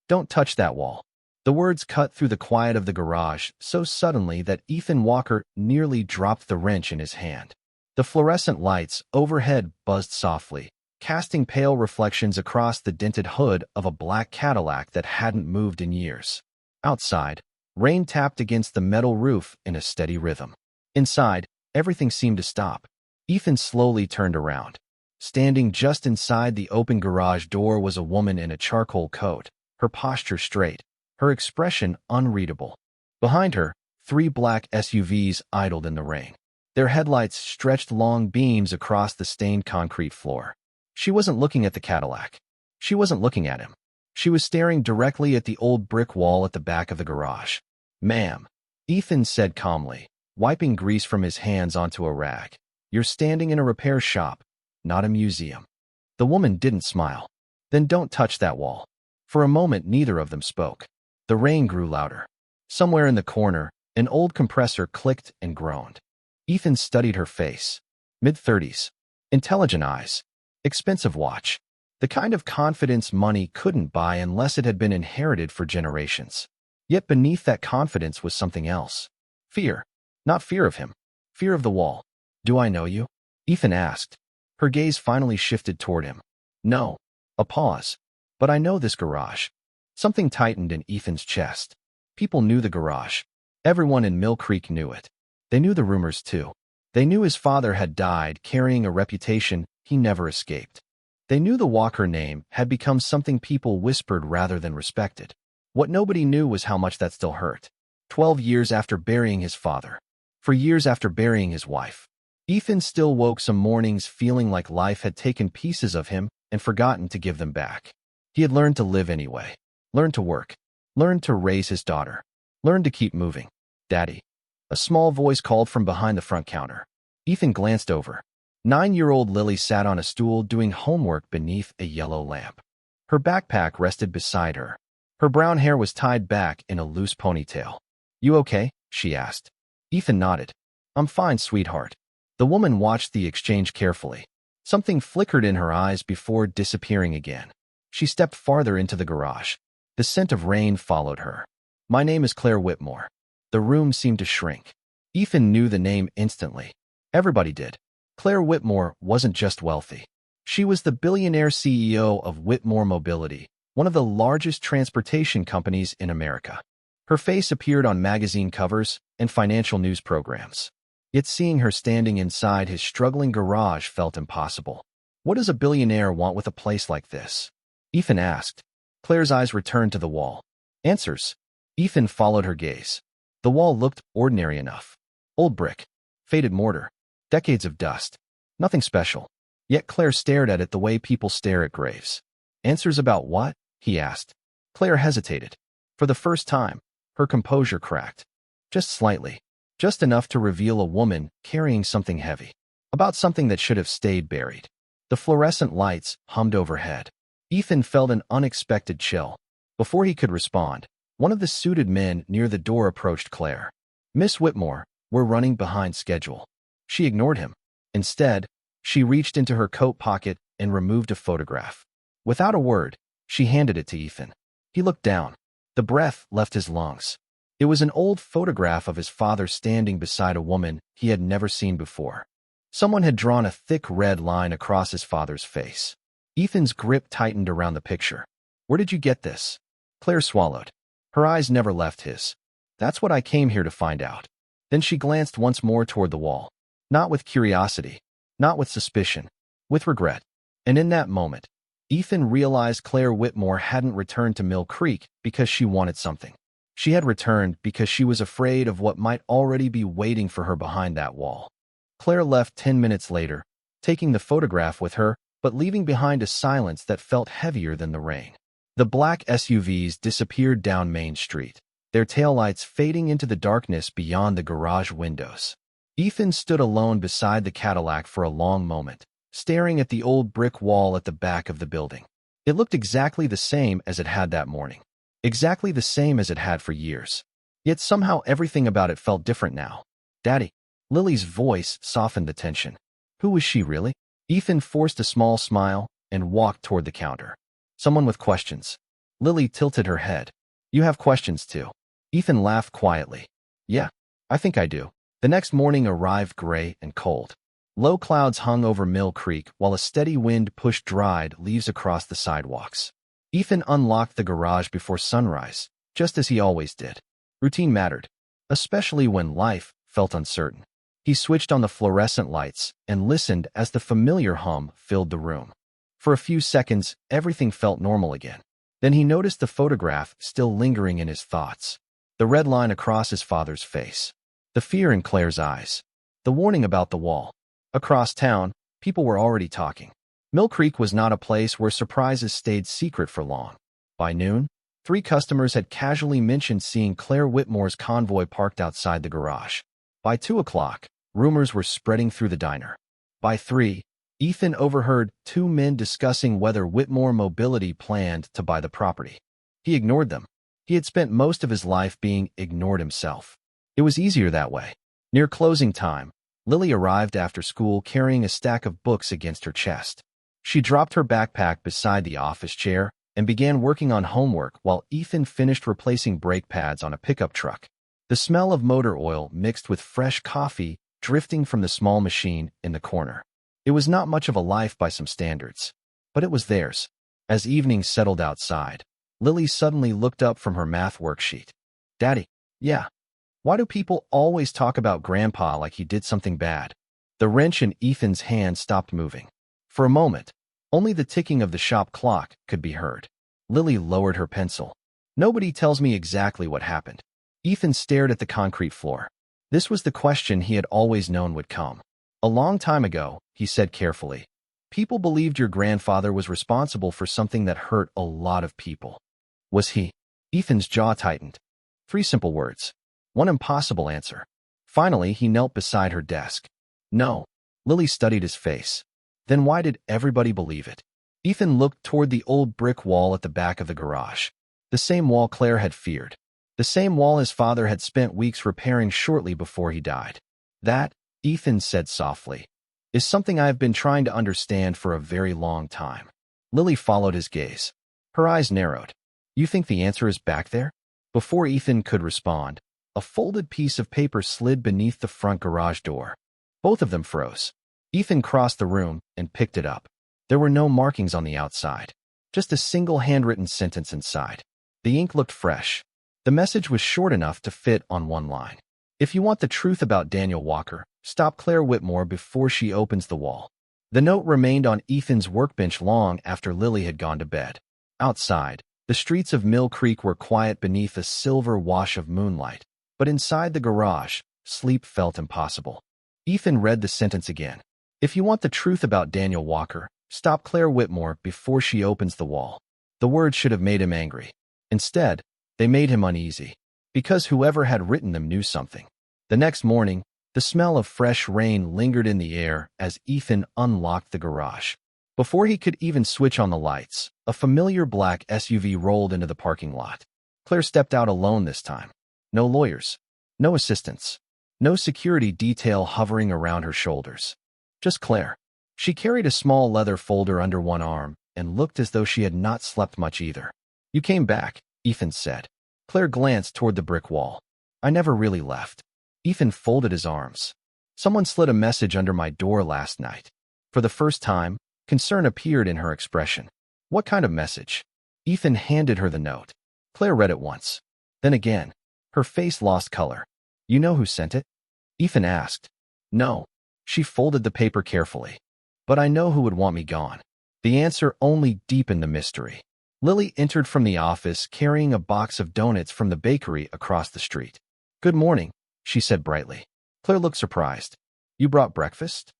Don't touch that wall. The words cut through the quiet of the garage so suddenly that Ethan Walker nearly dropped the wrench in his hand. The fluorescent lights overhead buzzed softly, casting pale reflections across the dented hood of a black Cadillac that hadn't moved in years. Outside, rain tapped against the metal roof in a steady rhythm. Inside, everything seemed to stop. Ethan slowly turned around. Standing just inside the open garage door was a woman in a charcoal coat, her posture straight, her expression unreadable. Behind her, 3 black SUVs idled in the rain. Their headlights stretched long beams across the stained concrete floor. She wasn't looking at the Cadillac. She wasn't looking at him. She was staring directly at the old brick wall at the back of the garage. "Ma'am," Ethan said calmly, wiping grease from his hands onto a rag. "You're standing in a repair shop, not a museum." The woman didn't smile. "Then don't touch that wall." For a moment, neither of them spoke. The rain grew louder. Somewhere in the corner, an old compressor clicked and groaned. Ethan studied her face. Mid-30s. Intelligent eyes. Expensive watch. The kind of confidence money couldn't buy unless it had been inherited for generations. Yet beneath that confidence was something else. Fear. Not fear of him. Fear of the wall. "Do I know you?" Ethan asked. Her gaze finally shifted toward him. "No." A pause. "But I know this garage." Something tightened in Ethan's chest. People knew the garage. Everyone in Mill Creek knew it. They knew the rumors too. They knew his father had died carrying a reputation he never escaped. They knew the Walker name had become something people whispered rather than respected. What nobody knew was how much that still hurt. 12 years after burying his father. For years after burying his wife. Ethan still woke some mornings feeling like life had taken pieces of him and forgotten to give them back. He had learned to live anyway. Learned to work. Learned to raise his daughter. Learned to keep moving. "Daddy." A small voice called from behind the front counter. Ethan glanced over. 9-year-old Lily sat on a stool doing homework beneath a yellow lamp. Her backpack rested beside her. Her brown hair was tied back in a loose ponytail. "You okay?" she asked. Ethan nodded. "I'm fine, sweetheart." The woman watched the exchange carefully. Something flickered in her eyes before disappearing again. She stepped farther into the garage. The scent of rain followed her. "My name is Claire Whitmore." The room seemed to shrink. Ethan knew the name instantly. Everybody did. Claire Whitmore wasn't just wealthy. She was the billionaire CEO of Whitmore Mobility, one of the largest transportation companies in America. Her face appeared on magazine covers and financial news programs. Yet seeing her standing inside his struggling garage felt impossible. "What does a billionaire want with a place like this?" Ethan asked. Claire's eyes returned to the wall. "Answers." Ethan followed her gaze. The wall looked ordinary enough. Old brick. Faded mortar. Decades of dust. Nothing special. Yet Claire stared at it the way people stare at graves. "Answers about what?" he asked. Claire hesitated. For the first time, her composure cracked. Just slightly. Just enough to reveal a woman carrying something heavy. About something that should have stayed buried. The fluorescent lights hummed overhead. Ethan felt an unexpected chill. Before he could respond, one of the suited men near the door approached Claire. "Miss Whitmore, we're running behind schedule." She ignored him. Instead, she reached into her coat pocket and removed a photograph. Without a word, she handed it to Ethan. He looked down. The breath left his lungs. It was an old photograph of his father standing beside a woman he had never seen before. Someone had drawn a thick red line across his father's face. Ethan's grip tightened around the picture. "Where did you get this?" Claire swallowed. Her eyes never left his. "That's what I came here to find out." Then she glanced once more toward the wall. Not with curiosity, not with suspicion, with regret. And in that moment, Ethan realized Claire Whitmore hadn't returned to Mill Creek because she wanted something. She had returned because she was afraid of what might already be waiting for her behind that wall. Claire left 10 minutes later, taking the photograph with her, but leaving behind a silence that felt heavier than the rain. The black SUVs disappeared down Main Street, their taillights fading into the darkness beyond the garage windows. Ethan stood alone beside the Cadillac for a long moment, staring at the old brick wall at the back of the building. It looked exactly the same as it had that morning. Exactly the same as it had for years. Yet somehow everything about it felt different now. "Daddy." Lily's voice softened the tension. Who was she really? Ethan forced a small smile and walked toward the counter. "Someone with questions." Lily tilted her head. You have questions too. Ethan laughed quietly. Yeah, I think I do. The next morning arrived gray and cold. Low clouds hung over Mill Creek while a steady wind pushed dried leaves across the sidewalks. Ethan unlocked the garage before sunrise, just as he always did. Routine mattered, especially when life felt uncertain. He switched on the fluorescent lights and listened as the familiar hum filled the room. For a few seconds, everything felt normal again. Then he noticed the photograph still lingering in his thoughts. The red line across his father's face. The fear in Claire's eyes. The warning about the wall. Across town, people were already talking. Mill Creek was not a place where surprises stayed secret for long. By noon, 3 customers had casually mentioned seeing Claire Whitmore's convoy parked outside the garage. By 2 o'clock, rumors were spreading through the diner. By 3, Ethan overheard 2 men discussing whether Whitmore Mobility planned to buy the property. He ignored them. He had spent most of his life being ignored himself. It was easier that way. Near closing time, Lily arrived after school carrying a stack of books against her chest. She dropped her backpack beside the office chair and began working on homework while Ethan finished replacing brake pads on a pickup truck. The smell of motor oil mixed with fresh coffee drifting from the small machine in the corner. It was not much of a life by some standards, but it was theirs. As evening settled outside, Lily suddenly looked up from her math worksheet. Daddy, yeah. Why do people always talk about Grandpa like he did something bad? The wrench in Ethan's hand stopped moving. For a moment, only the ticking of the shop clock could be heard. Lily lowered her pencil. Nobody tells me exactly what happened. Ethan stared at the concrete floor. This was the question he had always known would come. A long time ago, he said carefully, people believed your grandfather was responsible for something that hurt a lot of people. Was he? Ethan's jaw tightened. 3 simple words. 1 impossible answer. Finally, he knelt beside her desk. No. Lily studied his face. Then why did everybody believe it? Ethan looked toward the old brick wall at the back of the garage. The same wall Claire had feared. The same wall his father had spent weeks repairing shortly before he died. That, Ethan said softly, is something I have been trying to understand for a very long time. Lily followed his gaze. Her eyes narrowed. You think the answer is back there? Before Ethan could respond, a folded piece of paper slid beneath the front garage door. Both of them froze. Ethan crossed the room and picked it up. There were no markings on the outside, just a single handwritten sentence inside. The ink looked fresh. The message was short enough to fit on 1 line. If you want the truth about Daniel Walker, stop Claire Whitmore before she opens the wall. The note remained on Ethan's workbench long after Lily had gone to bed. Outside, the streets of Mill Creek were quiet beneath a silver wash of moonlight, but inside the garage, sleep felt impossible. Ethan read the sentence again. If you want the truth about Daniel Walker, stop Claire Whitmore before she opens the wall. The words should have made him angry. Instead, they made him uneasy, because whoever had written them knew something. The next morning, the smell of fresh rain lingered in the air as Ethan unlocked the garage. Before he could even switch on the lights, a familiar black SUV rolled into the parking lot. Claire stepped out alone this time. No lawyers, no assistants, no security detail hovering around her shoulders. Just Claire. She carried a small leather folder under one arm and looked as though she had not slept much either. You came back, Ethan said. Claire glanced toward the brick wall. I never really left. Ethan folded his arms. Someone slid a message under my door last night. For the first time, concern appeared in her expression. What kind of message? Ethan handed her the note. Claire read it once. Then again. Her face lost color. You know who sent it? Ethan asked. No. She folded the paper carefully. But I know who would want me gone. The answer only deepened the mystery. Lily entered from the office carrying a box of donuts from the bakery across the street. Good morning, she said brightly. Claire looked surprised. You brought breakfast?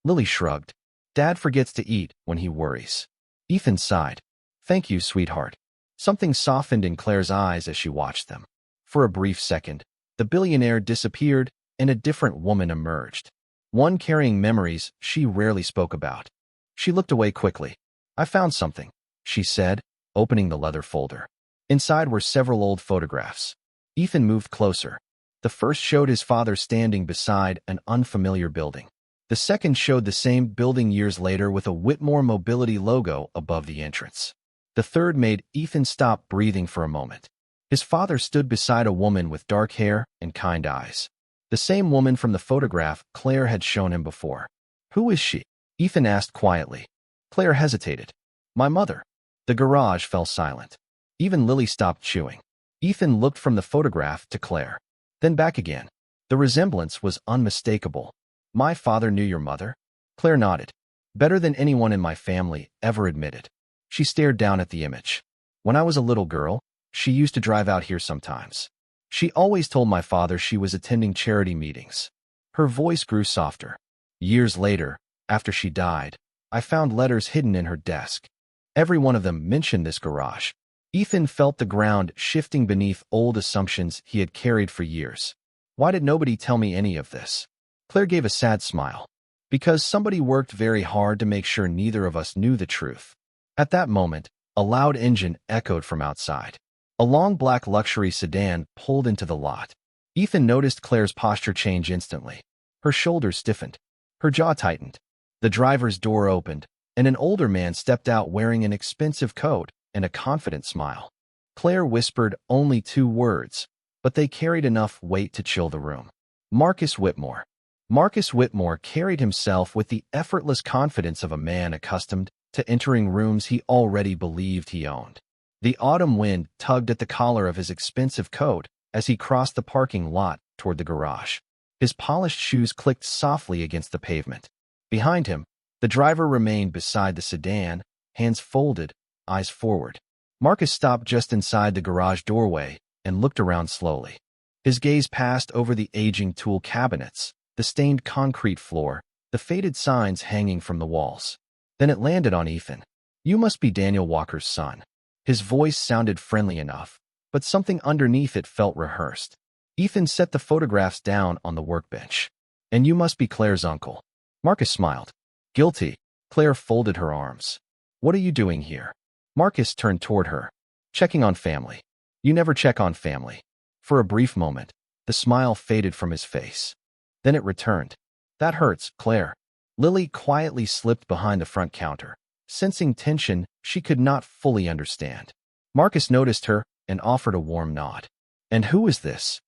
Lily shrugged. Dad forgets to eat when he worries. Ethan sighed. Thank you, sweetheart. Something softened in Claire's eyes as she watched them. For a brief second, the billionaire disappeared and a different woman emerged. One carrying memories she rarely spoke about. She looked away quickly. I found something, she said, opening the leather folder. Inside were several old photographs. Ethan moved closer. The first showed his father standing beside an unfamiliar building. The second showed the same building years later with a Whitmore Mobility logo above the entrance. The third made Ethan stop breathing for a moment. His father stood beside a woman with dark hair and kind eyes. The same woman from the photograph Claire had shown him before. "Who is she?" Ethan asked quietly. Claire hesitated. "My mother." The garage fell silent. Even Lily stopped chewing. Ethan looked from the photograph to Claire, then back again. The resemblance was unmistakable. "My father knew your mother?" Claire nodded. "Better than anyone in my family ever admitted." She stared down at the image. "When I was a little girl, she used to drive out here sometimes. She always told my father she was attending charity meetings." Her voice grew softer. "Years later, after she died, I found letters hidden in her desk. Every one of them mentioned this garage." Ethan felt the ground shifting beneath old assumptions he had carried for years. "Why did nobody tell me any of this?" Claire gave a sad smile. "Because somebody worked very hard to make sure neither of us knew the truth." At that moment, a loud engine echoed from outside. A long black luxury sedan pulled into the lot. Ethan noticed Claire's posture change instantly. Her shoulders stiffened. Her jaw tightened. The driver's door opened, and an older man stepped out wearing an expensive coat and a confident smile. Claire whispered only 2 words, but they carried enough weight to chill the room. Marcus Whitmore. Marcus Whitmore carried himself with the effortless confidence of a man accustomed to entering rooms he already believed he owned. The autumn wind tugged at the collar of his expensive coat as he crossed the parking lot toward the garage. His polished shoes clicked softly against the pavement. Behind him, the driver remained beside the sedan, hands folded, eyes forward. Marcus stopped just inside the garage doorway and looked around slowly. His gaze passed over the aging tool cabinets, the stained concrete floor, the faded signs hanging from the walls. Then it landed on Ethan. "You must be Daniel Walker's son." His voice sounded friendly enough, but something underneath it felt rehearsed. Ethan set the photographs down on the workbench. "And you must be Claire's uncle." Marcus smiled. "Guilty." Claire folded her arms. "What are you doing here?" Marcus turned toward her. "Checking on family." "You never check on family." For a brief moment, the smile faded from his face. Then it returned. "That hurts, Claire." Lily quietly slipped behind the front counter, sensing tension she could not fully understand. Marcus noticed her and offered a warm nod. "And who is this?"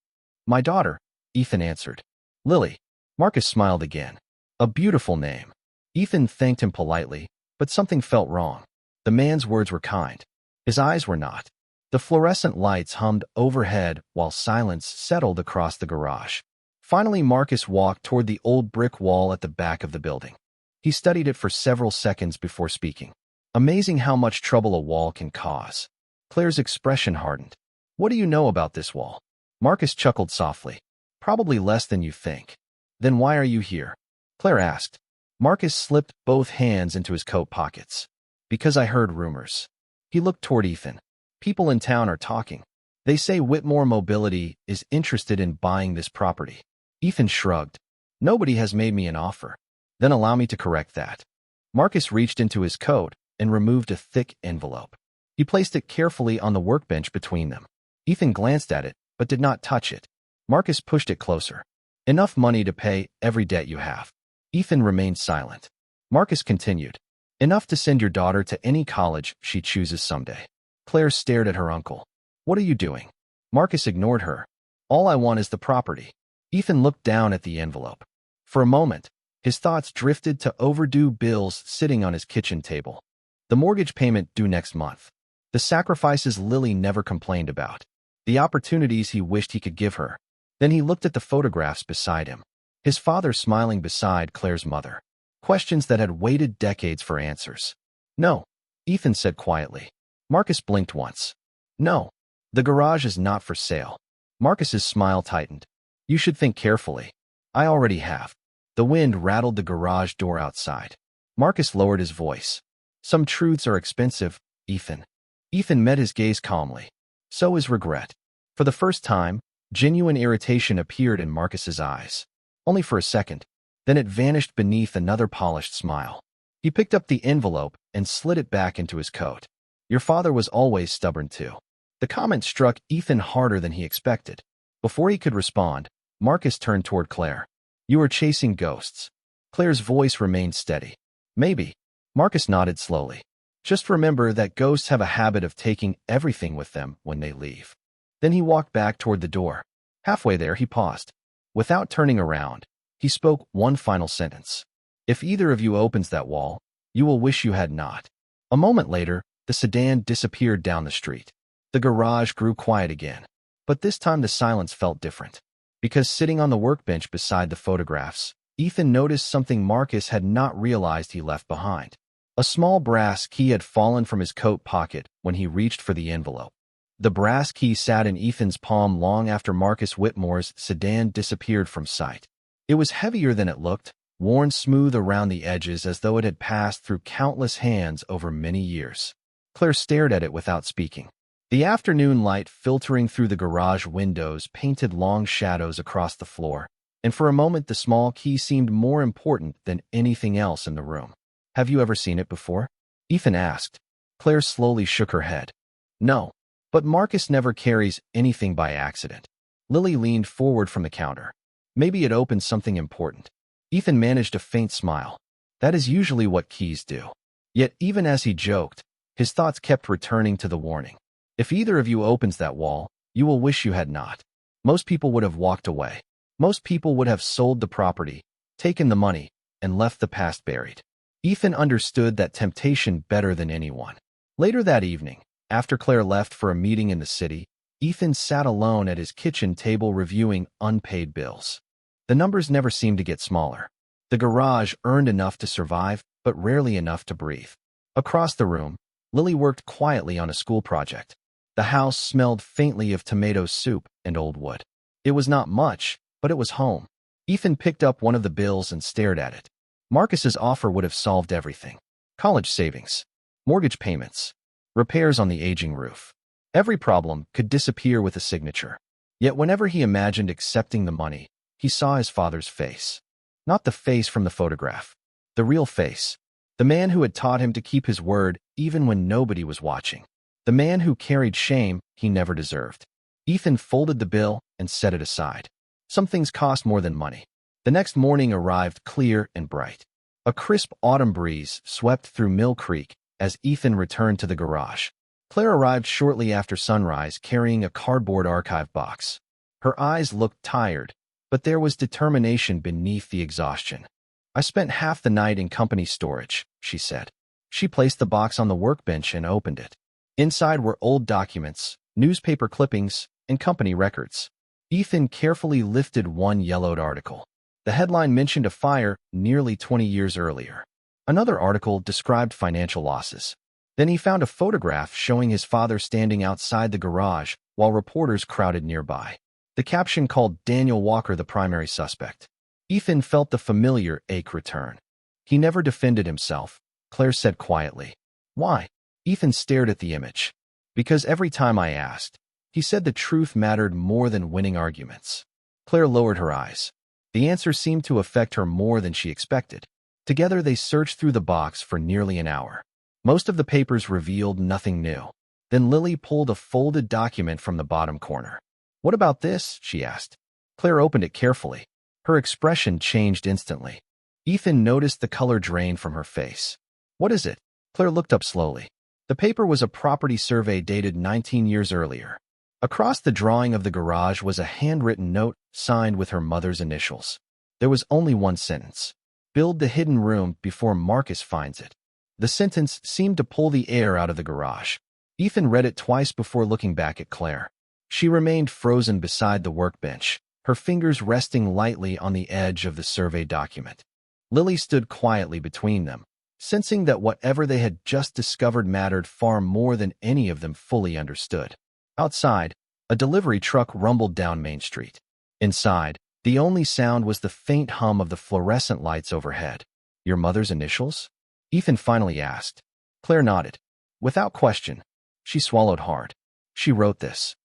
"My daughter," Ethan answered. "Lily." Marcus smiled again. "A beautiful name." Ethan thanked him politely, but something felt wrong. The man's words were kind. His eyes were not. The fluorescent lights hummed overhead while silence settled across the garage. Finally, Marcus walked toward the old brick wall at the back of the building. He studied it for several seconds before speaking. Amazing how much trouble a wall can cause. Claire's expression hardened. "What do you know about this wall?" Marcus chuckled softly. "Probably less than you think." "Then why are you here?" Claire asked. Marcus slipped both hands into his coat pockets. "Because I heard rumors." He looked toward Ethan. "People in town are talking. They say Whitmore Mobility is interested in buying this property." Ethan shrugged. "Nobody has made me an offer." "Then allow me to correct that." Marcus reached into his coat and removed a thick envelope. He placed it carefully on the workbench between them. Ethan glanced at it, but did not touch it. Marcus pushed it closer. "Enough money to pay every debt you have." Ethan remained silent. Marcus continued. "Enough to send your daughter to any college she chooses someday." Claire stared at her uncle. "What are you doing?" Marcus ignored her. "All I want is the property." Ethan looked down at the envelope. For a moment, his thoughts drifted to overdue bills sitting on his kitchen table. The mortgage payment due next month. The sacrifices Lily never complained about. The opportunities he wished he could give her. Then he looked at the photographs beside him. His father smiling beside Claire's mother. Questions that had waited decades for answers. "No," Ethan said quietly. Marcus blinked once. "No. The garage is not for sale." Marcus's smile tightened. "You should think carefully." "I already have." The wind rattled the garage door outside. Marcus lowered his voice. "Some truths are expensive, Ethan." Ethan met his gaze calmly. So is regret. For the first time, genuine irritation appeared in Marcus's eyes. Only for a second. Then it vanished beneath another polished smile. He picked up the envelope and slid it back into his coat. "Your father was always stubborn too." The comment struck Ethan harder than he expected. Before he could respond, Marcus turned toward Claire. "You are chasing ghosts." Claire's voice remained steady. "Maybe." Marcus nodded slowly. Just remember that ghosts have a habit of taking everything with them when they leave. Then he walked back toward the door. Halfway there, he paused. Without turning around, he spoke one final sentence. If either of you opens that wall, you will wish you had not. A moment later, the sedan disappeared down the street. The garage grew quiet again. But this time the silence felt different. Because sitting on the workbench beside the photographs, Ethan noticed something Marcus had not realized he left behind. A small brass key had fallen from his coat pocket when he reached for the envelope. The brass key sat in Ethan's palm long after Marcus Whitmore's sedan disappeared from sight. It was heavier than it looked, worn smooth around the edges as though it had passed through countless hands over many years. Claire stared at it without speaking. The afternoon light filtering through the garage windows painted long shadows across the floor, and for a moment the small key seemed more important than anything else in the room. Have you ever seen it before? Ethan asked. Claire slowly shook her head. No, but Marcus never carries anything by accident. Lily leaned forward from the counter. Maybe it opens something important. Ethan managed a faint smile. That is usually what keys do. Yet even as he joked, his thoughts kept returning to the warning. If either of you opens that wall, you will wish you had not. Most people would have walked away. Most people would have sold the property, taken the money, and left the past buried. Ethan understood that temptation better than anyone. Later that evening, after Claire left for a meeting in the city, Ethan sat alone at his kitchen table reviewing unpaid bills. The numbers never seemed to get smaller. The garage earned enough to survive, but rarely enough to breathe. Across the room, Lily worked quietly on a school project. The house smelled faintly of tomato soup and old wood. It was not much, but it was home. Ethan picked up one of the bills and stared at it. Marcus's offer would have solved everything. College savings, mortgage payments, repairs on the aging roof. Every problem could disappear with a signature. Yet whenever he imagined accepting the money, he saw his father's face. Not the face from the photograph. The real face. The man who had taught him to keep his word even when nobody was watching. The man who carried shame he never deserved. Ethan folded the bill and set it aside. Some things cost more than money. The next morning arrived clear and bright. A crisp autumn breeze swept through Mill Creek as Ethan returned to the garage. Claire arrived shortly after sunrise carrying a cardboard archive box. Her eyes looked tired, but there was determination beneath the exhaustion. I spent half the night in company storage, she said. She placed the box on the workbench and opened it. Inside were old documents, newspaper clippings, and company records. Ethan carefully lifted one yellowed article. The headline mentioned a fire nearly 20 years earlier. Another article described financial losses. Then he found a photograph showing his father standing outside the garage while reporters crowded nearby. The caption called Daniel Walker the primary suspect. Ethan felt the familiar ache return. He never defended himself, Claire said quietly. Why? Ethan stared at the image. Because every time I asked, he said the truth mattered more than winning arguments. Claire lowered her eyes. The answer seemed to affect her more than she expected. Together they searched through the box for nearly an hour. Most of the papers revealed nothing new. Then Lily pulled a folded document from the bottom corner. What about this? She asked. Claire opened it carefully. Her expression changed instantly. Ethan noticed the color drain from her face. What is it? Claire looked up slowly. The paper was a property survey dated 19 years earlier. Across the drawing of the garage was a handwritten note signed with her mother's initials. There was only one sentence. Build the hidden room before Marcus finds it. The sentence seemed to pull the air out of the garage. Ethan read it twice before looking back at Claire. She remained frozen beside the workbench, her fingers resting lightly on the edge of the survey document. Lily stood quietly between them, sensing that whatever they had just discovered mattered far more than any of them fully understood. Outside, a delivery truck rumbled down Main Street. Inside, the only sound was the faint hum of the fluorescent lights overhead. Your mother's initials? Ethan finally asked. Claire nodded. Without question. She swallowed hard. She wrote this.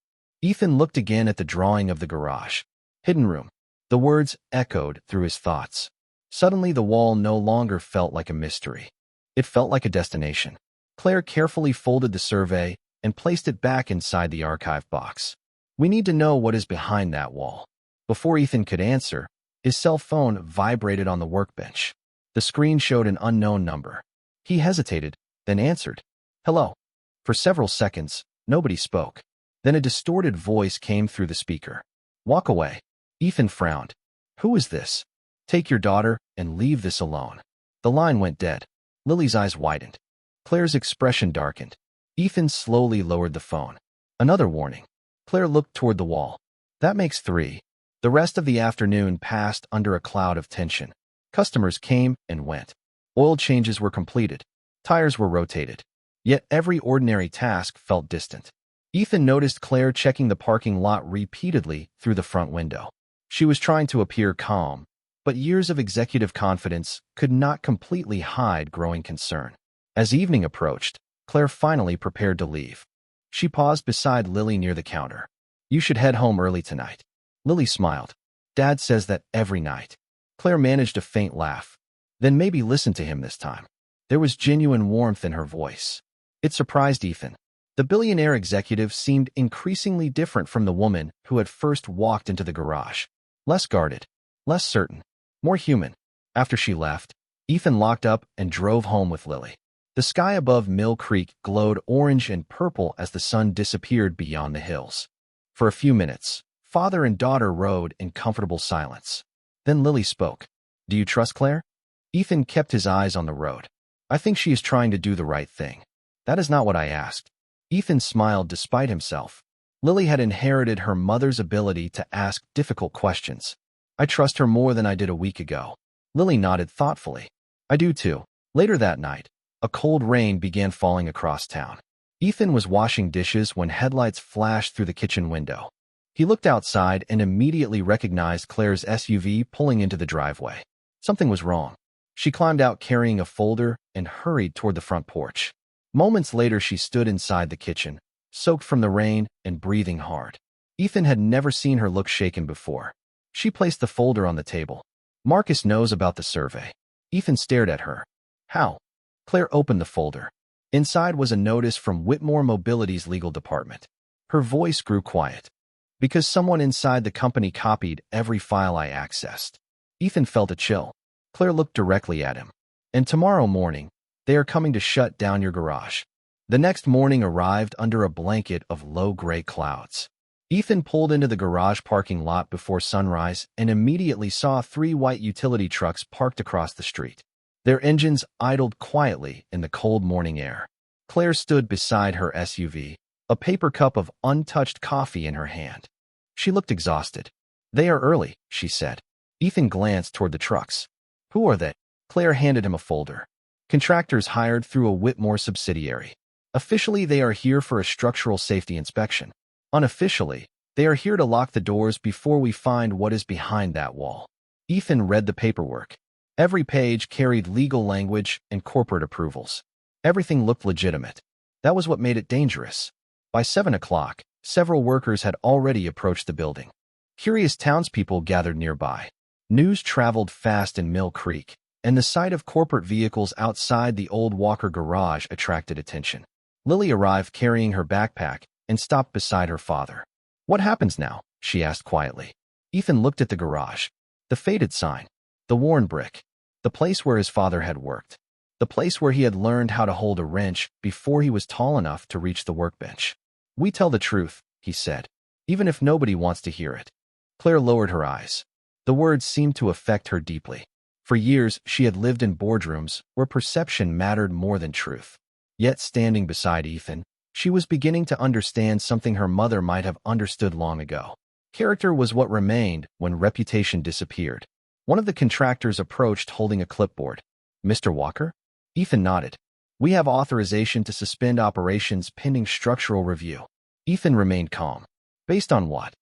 Ethan looked again at the drawing of the garage. Hidden room. The words echoed through his thoughts. Suddenly the wall no longer felt like a mystery. It felt like a destination. Claire carefully folded the survey and placed it back inside the archive box. We need to know what is behind that wall. Before Ethan could answer, his cell phone vibrated on the workbench. The screen showed an unknown number. He hesitated, then answered. Hello. For several seconds, nobody spoke. Then a distorted voice came through the speaker. Walk away. Ethan frowned. Who is this? Take your daughter and leave this alone. The line went dead. Lily's eyes widened. Claire's expression darkened. Ethan slowly lowered the phone. Another warning. Claire looked toward the wall. That makes 3. The rest of the afternoon passed under a cloud of tension. Customers came and went. Oil changes were completed. Tires were rotated. Yet every ordinary task felt distant. Ethan noticed Claire checking the parking lot repeatedly through the front window. She was trying to appear calm, but years of executive confidence could not completely hide growing concern. As evening approached, Claire finally prepared to leave. She paused beside Lily near the counter. You should head home early tonight. Lily smiled. Dad says that every night. Claire managed a faint laugh. Then maybe listen to him this time. There was genuine warmth in her voice. It surprised Ethan. The billionaire executive seemed increasingly different from the woman who had first walked into the garage. Less guarded, less certain, more human. After she left, Ethan locked up and drove home with Lily. The sky above Mill Creek glowed orange and purple as the sun disappeared beyond the hills. For a few minutes, father and daughter rode in comfortable silence. Then Lily spoke. Do you trust Claire? Ethan kept his eyes on the road. I think she is trying to do the right thing. That is not what I asked. Ethan smiled despite himself. Lily had inherited her mother's ability to ask difficult questions. I trust her more than I did a week ago. Lily nodded thoughtfully. I do too. Later that night, a cold rain began falling across town. Ethan was washing dishes when headlights flashed through the kitchen window. He looked outside and immediately recognized Claire's SUV pulling into the driveway. Something was wrong. She climbed out carrying a folder and hurried toward the front porch. Moments later, she stood inside the kitchen, soaked from the rain and breathing hard. Ethan had never seen her look shaken before. She placed the folder on the table. Marcus knows about the survey. Ethan stared at her. How? Claire opened the folder. Inside was a notice from Whitmore Mobility's legal department. Her voice grew quiet. Because someone inside the company copied every file I accessed. Ethan felt a chill. Claire looked directly at him. And tomorrow morning, they are coming to shut down your garage. The next morning arrived under a blanket of low gray clouds. Ethan pulled into the garage parking lot before sunrise and immediately saw 3 white utility trucks parked across the street. Their engines idled quietly in the cold morning air. Claire stood beside her SUV, a paper cup of untouched coffee in her hand. She looked exhausted. They are early, she said. Ethan glanced toward the trucks. Who are they? Claire handed him a folder. Contractors hired through a Whitmore subsidiary. Officially, they are here for a structural safety inspection. Unofficially, they are here to lock the doors before we find what is behind that wall. Ethan read the paperwork. Every page carried legal language and corporate approvals. Everything looked legitimate. That was what made it dangerous. By 7 o'clock, several workers had already approached the building. Curious townspeople gathered nearby. News traveled fast in Mill Creek, and the sight of corporate vehicles outside the old Walker garage attracted attention. Lily arrived carrying her backpack and stopped beside her father. What happens now? She asked quietly. Ethan looked at the garage. The faded sign. The worn brick. The place where his father had worked. The place where he had learned how to hold a wrench before he was tall enough to reach the workbench. We tell the truth, he said, even if nobody wants to hear it. Claire lowered her eyes. The words seemed to affect her deeply. For years, she had lived in boardrooms where perception mattered more than truth. Yet standing beside Ethan, she was beginning to understand something her mother might have understood long ago. Character was what remained when reputation disappeared. One of the contractors approached holding a clipboard. Mr. Walker? Ethan nodded. We have authorization to suspend operations pending structural review. Ethan remained calm. Based on what?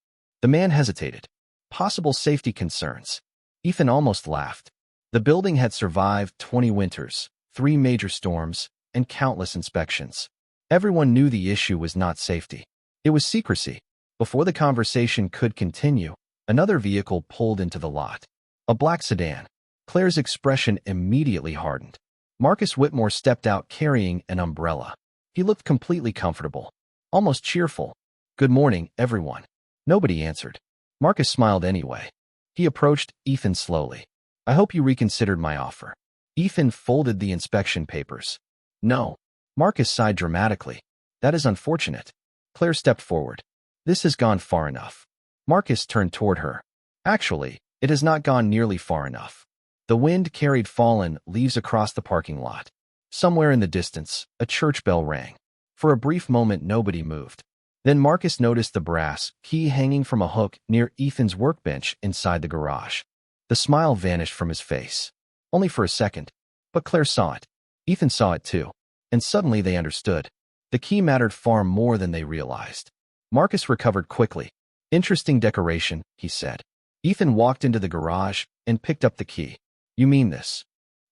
The man hesitated. Possible safety concerns. Ethan almost laughed. The building had survived 20 winters, 3 major storms, and countless inspections. Everyone knew the issue was not safety. It was secrecy. Before the conversation could continue, another vehicle pulled into the lot. A black sedan. Claire's expression immediately hardened. Marcus Whitmore stepped out carrying an umbrella. He looked completely comfortable, almost cheerful. Good morning, everyone. Nobody answered. Marcus smiled anyway. He approached Ethan slowly. I hope you reconsidered my offer. Ethan folded the inspection papers. No. Marcus sighed dramatically. That is unfortunate. Claire stepped forward. This has gone far enough. Marcus turned toward her. Actually, it has not gone nearly far enough. The wind carried fallen leaves across the parking lot. Somewhere in the distance, a church bell rang. For a brief moment, nobody moved. Then Marcus noticed the brass key hanging from a hook near Ethan's workbench inside the garage. The smile vanished from his face. Only for a second. But Claire saw it. Ethan saw it too. And suddenly they understood. The key mattered far more than they realized. Marcus recovered quickly. Interesting decoration, he said. Ethan walked into the garage and picked up the key. You mean this?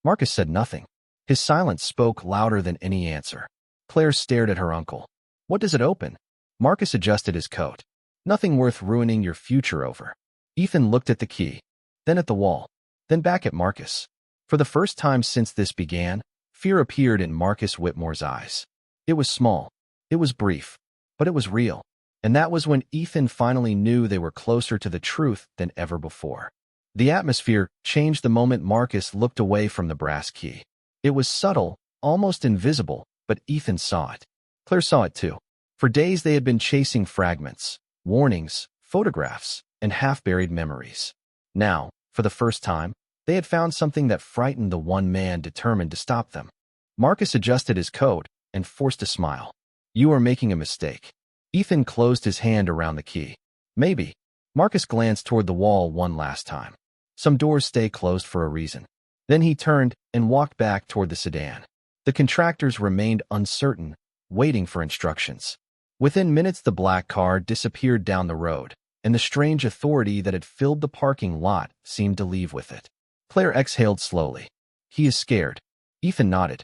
Marcus said nothing. His silence spoke louder than any answer. Claire stared at her uncle. What does it open? Marcus adjusted his coat. Nothing worth ruining your future over. Ethan looked at the key, then at the wall, then back at Marcus. For the first time since this began, fear appeared in Marcus Whitmore's eyes. It was small. It was brief. But it was real. And that was when Ethan finally knew they were closer to the truth than ever before. The atmosphere changed the moment Marcus looked away from the brass key. It was subtle, almost invisible, but Ethan saw it. Claire saw it too. For days they had been chasing fragments, warnings, photographs, and half-buried memories. Now, for the first time, they had found something that frightened the one man determined to stop them. Marcus adjusted his coat and forced a smile. You are making a mistake. Ethan closed his hand around the key. Maybe. Marcus glanced toward the wall one last time. Some doors stay closed for a reason. Then he turned and walked back toward the sedan. The contractors remained uncertain, waiting for instructions. Within minutes, the black car disappeared down the road, and the strange authority that had filled the parking lot seemed to leave with it. Claire exhaled slowly. He is scared. Ethan nodded.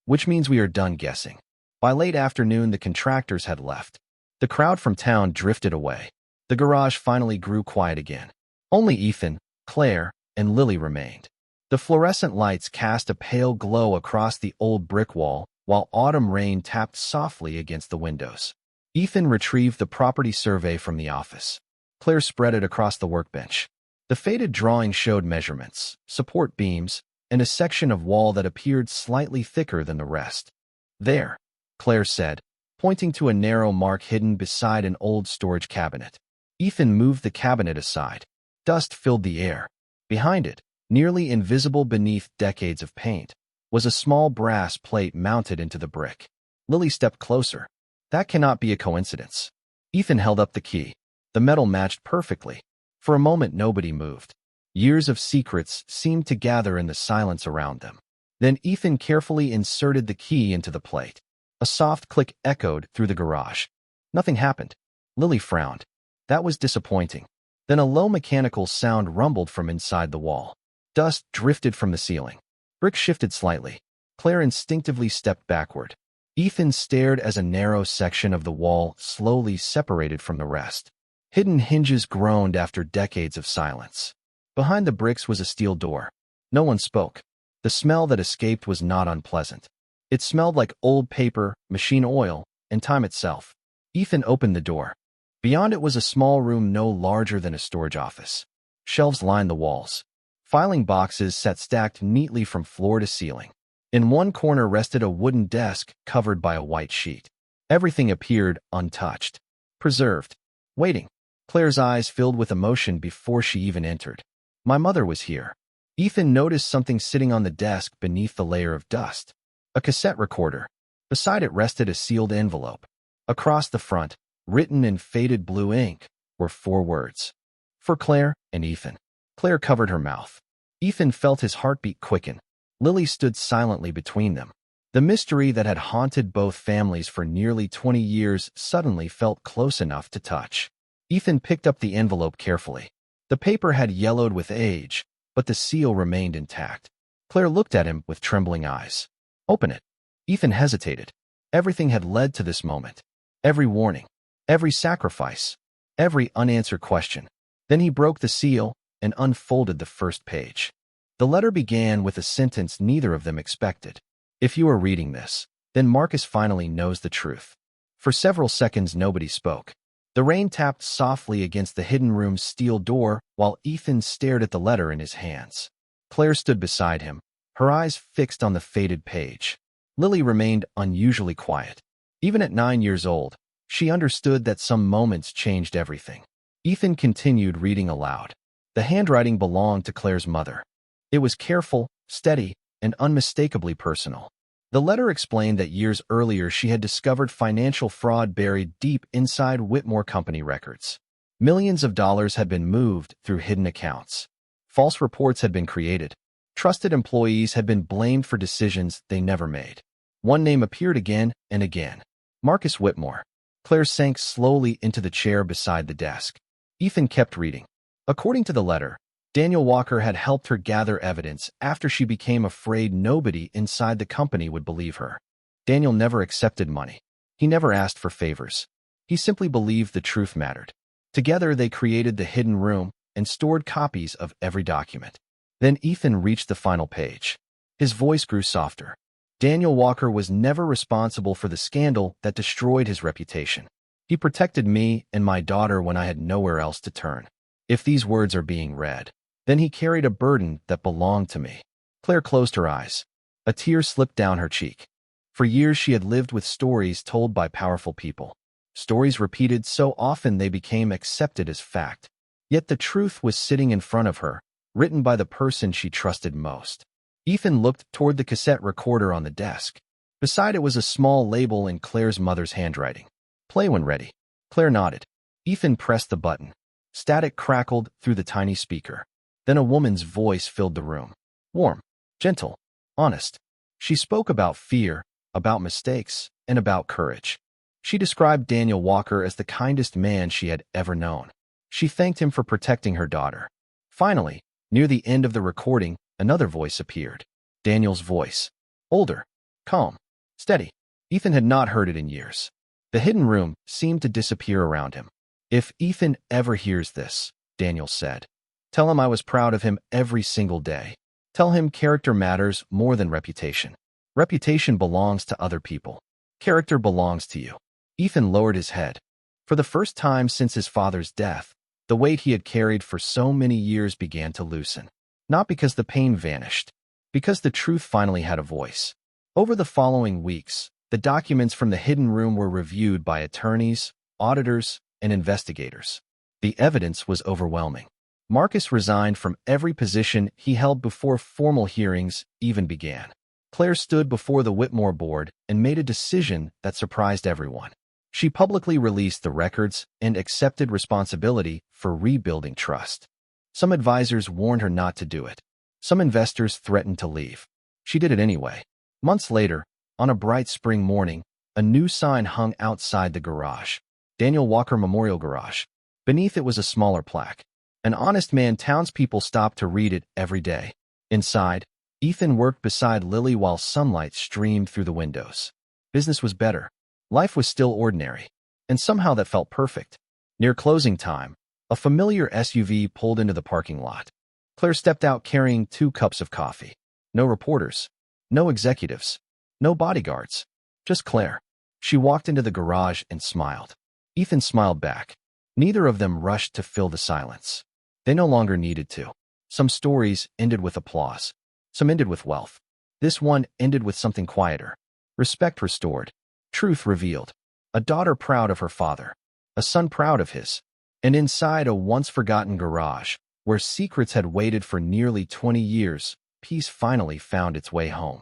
Which means we are done guessing. By late afternoon, the contractors had left. The crowd from town drifted away. The garage finally grew quiet again. Only Ethan, Claire, and Lily remained. The fluorescent lights cast a pale glow across the old brick wall, while autumn rain tapped softly against the windows. Ethan retrieved the property survey from the office. Claire spread it across the workbench. The faded drawing showed measurements, support beams, and a section of wall that appeared slightly thicker than the rest. There, Claire said, pointing to a narrow mark hidden beside an old storage cabinet. Ethan moved the cabinet aside. Dust filled the air. Behind it, nearly invisible beneath decades of paint, was a small brass plate mounted into the brick. Lily stepped closer. That cannot be a coincidence. Ethan held up the key. The metal matched perfectly. For a moment, nobody moved. Years of secrets seemed to gather in the silence around them. Then Ethan carefully inserted the key into the plate. A soft click echoed through the garage. Nothing happened. Lily frowned. That was disappointing. Then a low mechanical sound rumbled from inside the wall. Dust drifted from the ceiling. Brick shifted slightly. Claire instinctively stepped backward. Ethan stared as a narrow section of the wall slowly separated from the rest. Hidden hinges groaned after decades of silence. Behind the bricks was a steel door. No one spoke. The smell that escaped was not unpleasant. It smelled like old paper, machine oil, and time itself. Ethan opened the door. Beyond it was a small room no larger than a storage office. Shelves lined the walls. Filing boxes sat stacked neatly from floor to ceiling. In one corner rested a wooden desk covered by a white sheet. Everything appeared untouched, preserved, waiting. Claire's eyes filled with emotion before she even entered. My mother was here. Ethan noticed something sitting on the desk beneath the layer of dust. A cassette recorder. Beside it rested a sealed envelope. Across the front, written in faded blue ink, were 4 words. For Claire and Ethan. Claire covered her mouth. Ethan felt his heartbeat quicken. Lily stood silently between them. The mystery that had haunted both families for nearly 20 years suddenly felt close enough to touch. Ethan picked up the envelope carefully. The paper had yellowed with age, but the seal remained intact. Claire looked at him with trembling eyes. Open it. Ethan hesitated. Everything had led to this moment. Every warning, every sacrifice, every unanswered question. Then he broke the seal and unfolded the first page. The letter began with a sentence neither of them expected. If you are reading this, then Marcus finally knows the truth. For several seconds, nobody spoke. The rain tapped softly against the hidden room's steel door while Ethan stared at the letter in his hands. Claire stood beside him, her eyes fixed on the faded page. Lily remained unusually quiet. Even at 9 years old, she understood that some moments changed everything. Ethan continued reading aloud. The handwriting belonged to Claire's mother. It was careful, steady, and unmistakably personal. The letter explained that years earlier she had discovered financial fraud buried deep inside Whitmore Company records. Millions of dollars had been moved through hidden accounts. False reports had been created. Trusted employees had been blamed for decisions they never made. One name appeared again and again. Marcus Whitmore. Claire sank slowly into the chair beside the desk. Ethan kept reading. According to the letter, Daniel Walker had helped her gather evidence after she became afraid nobody inside the company would believe her. Daniel never accepted money. He never asked for favors. He simply believed the truth mattered. Together they created the hidden room and stored copies of every document. Then Ethan reached the final page. His voice grew softer. Daniel Walker was never responsible for the scandal that destroyed his reputation. He protected me and my daughter when I had nowhere else to turn. If these words are being read, then he carried a burden that belonged to me. Claire closed her eyes. A tear slipped down her cheek. For years she had lived with stories told by powerful people. Stories repeated so often they became accepted as fact. Yet the truth was sitting in front of her, written by the person she trusted most. Ethan looked toward the cassette recorder on the desk. Beside it was a small label in Claire's mother's handwriting. Play when ready. Claire nodded. Ethan pressed the button. Static crackled through the tiny speaker. Then a woman's voice filled the room. Warm, gentle, honest. She spoke about fear, about mistakes, and about courage. She described Daniel Walker as the kindest man she had ever known. She thanked him for protecting her daughter. Finally, near the end of the recording, another voice appeared. Daniel's voice. Older, calm, steady. Ethan had not heard it in years. The hidden room seemed to disappear around him. If Ethan ever hears this, Daniel said, tell him I was proud of him every single day. Tell him character matters more than reputation. Reputation belongs to other people. Character belongs to you. Ethan lowered his head. For the first time since his father's death, the weight he had carried for so many years began to loosen. Not because the pain vanished, because the truth finally had a voice. Over the following weeks, the documents from the hidden room were reviewed by attorneys, auditors, and investigators. The evidence was overwhelming. Marcus resigned from every position he held before formal hearings even began. Claire stood before the Whitmore board and made a decision that surprised everyone. She publicly released the records and accepted responsibility for rebuilding trust. Some advisors warned her not to do it. Some investors threatened to leave. She did it anyway. Months later, on a bright spring morning, a new sign hung outside the garage. Daniel Walker Memorial Garage. Beneath it was a smaller plaque. An honest man townspeople stopped to read it every day. Inside, Ethan worked beside Lily while sunlight streamed through the windows. Business was better. Life was still ordinary. And somehow that felt perfect. Near closing time, a familiar SUV pulled into the parking lot. Claire stepped out carrying 2 cups of coffee. No reporters. No executives. No bodyguards. Just Claire. She walked into the garage and smiled. Ethan smiled back. Neither of them rushed to fill the silence. They no longer needed to. Some stories ended with applause. Some ended with wealth. This one ended with something quieter. Respect restored. Truth revealed. A daughter proud of her father. A son proud of his. And inside a once-forgotten garage, where secrets had waited for nearly 20 years, peace finally found its way home.